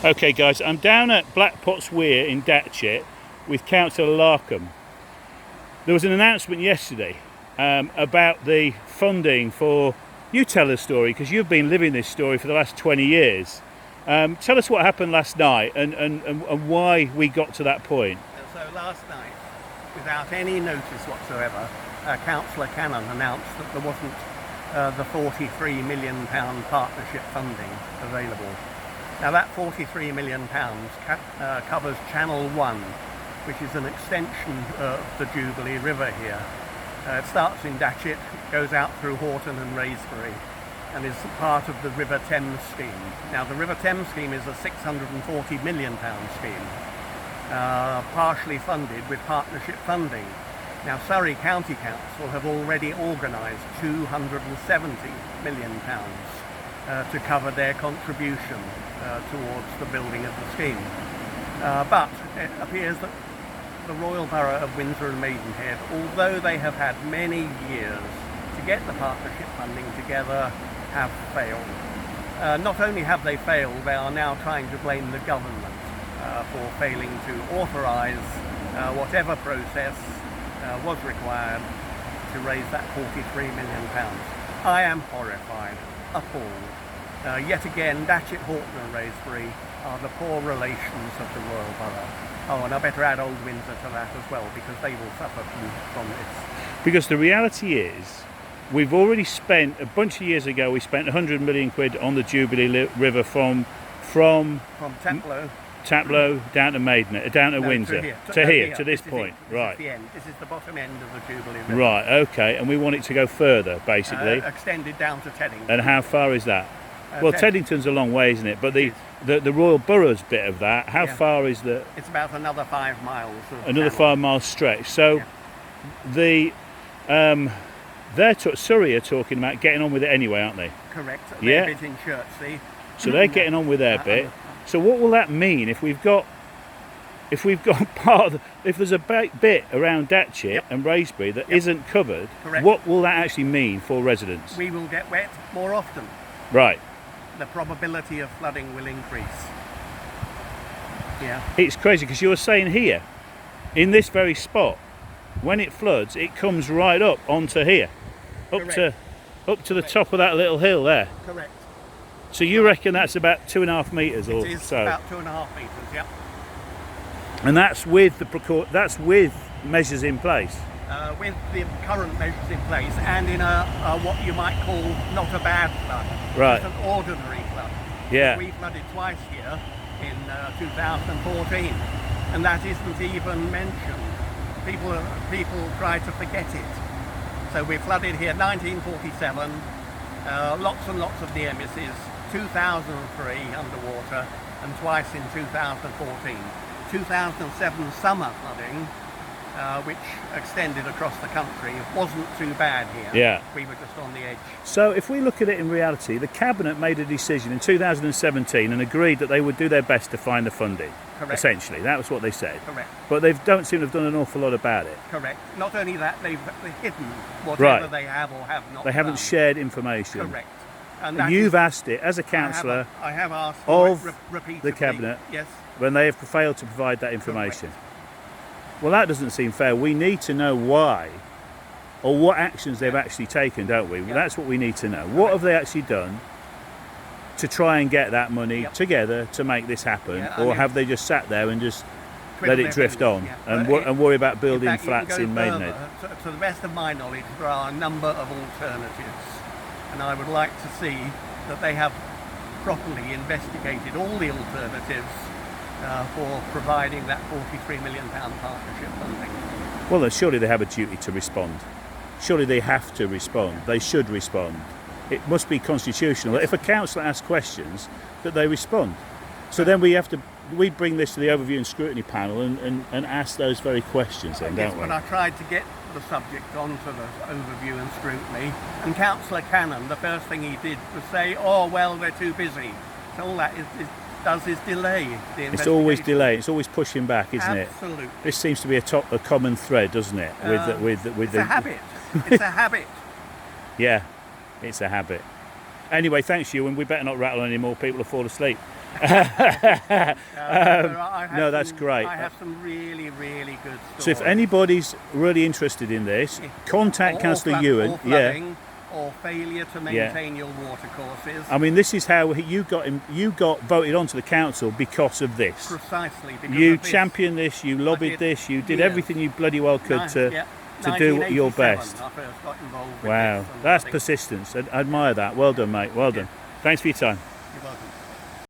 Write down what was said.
Okay guys, I'm down at Blackpot's Weir in Datchet with Cllr Larcombe. There was an announcement yesterday about the funding for... You tell the story, because you've been living this story for the last 20 years. Tell us what happened last night and why we got to that point. So last night, without any notice whatsoever, Cllr Cannon announced that there wasn't the £43 million partnership funding available. Now that £43 million covers Channel 1, which is an extension of the Jubilee River here. It starts in Datchet, goes out through Horton and Wraysbury, and is part of the River Thames Scheme. Now the River Thames Scheme is a £640 million scheme, partially funded with partnership funding. Now Surrey County Council have already organised £270 million to cover their contribution towards the building of the scheme. But it appears that the Royal Borough of Windsor and Maidenhead, although they have had many years to get the partnership funding together, have failed. Not only have they failed, they are now trying to blame the government for failing to authorise whatever process was required to raise that £43 million. I am horrified, appalled. Yet again, Datchet, Horton and Wraysbury are the poor relations of the Royal Borough. Oh, and I better add Old Windsor to that as well, because they will suffer from this. Because the reality is, we've already spent, a bunch of years ago, we spent 100 million quid on the Jubilee River from Taplow down to Maidenhead, down to Windsor, to this point. Right. This is the bottom end of the Jubilee River. Right, okay, and we want it to go further, basically. Extended down to Teddington. And how far is that? Well, Teddington's a long way, isn't it? But the Royal Borough's bit of that, how far is the... It's about another 5 miles. Another 5 mile stretch. So Surrey are talking about getting on with it anyway, aren't they? Correct. They're bit in Chertsey. So they're getting on with their bit. So what will that mean if we've got part of the, if there's a bit around Datchet and Wraysbury that isn't covered? Correct. What will that actually mean for residents? We will get wet more often. Right. The probability of flooding will increase. Yeah. It's crazy because you're saying here, in this very spot, when it floods, it comes right up onto here, up to the top of that little hill there. Correct. So you reckon that's about 2.5 metres or so? It is about 2.5 metres. Yeah. And that's with that's with measures in place. With the current measures in place, and in what you might call not a bad flood. Right. It's an ordinary flood. Yeah. We flooded twice here in 2014, and that isn't even mentioned. People try to forget it. So we flooded here 1947, lots and lots of near misses, 2003 underwater, and twice in 2014. 2007 summer flooding, which extended across the country, wasn't too bad here. Yeah. We were just on the edge. So if we look at it in reality, the Cabinet made a decision in 2017 and agreed that they would do their best to find the funding. Correct. Essentially, that was what they said. Correct. But they don't seem to have done an awful lot about it. Correct. Not only that, they've hidden whatever they have or have not They haven't done. shared information. Correct. And you've asked it as a councillor I have asked for of it repeatedly. the Cabinet, yes, when they have failed to provide that information. Correct. Well, that doesn't seem fair. We need to know why, or what actions they've actually taken, don't we? Well, that's what we need to know. What have they actually done to try and get that money together to make this happen, or have they just sat there and just let it drift on and worry about building flats in Maidenhead? To the best of my knowledge, there are a number of alternatives, and I would like to see that they have properly investigated all the alternatives for providing that £43 million partnership funding. Well, then surely they have a duty to respond. Surely they have to respond. They should respond. It must be constitutional that if a councillor asks questions, that they respond. So then we bring this to the overview and scrutiny panel and ask those very questions then, don't we? When I tried to get the subject onto the overview and scrutiny, and Cllr Cannon, the first thing he did was say, oh, well, they're too busy. So all that does is delay the investigation. It's always delay. It's always pushing back, isn't it? Absolutely. This seems to be a common thread, doesn't it? It's a habit. It's a habit. Yeah, it's a habit. Anyway, thanks you, and we better not rattle any more people to fall asleep. No, that's great. I have some really, really good stories. So if anybody's really interested in this, contact Councillor Ewan. Or flooding, or failure to maintain your water courses. I mean, this is how you got voted onto the council because of this. Precisely. Because You championed this, you lobbied this, you did everything you bloody well could to do your best. I first got involved with Wow, this, that's persistence. I admire that. Well done, mate. Well done. Thanks for your time. You're welcome.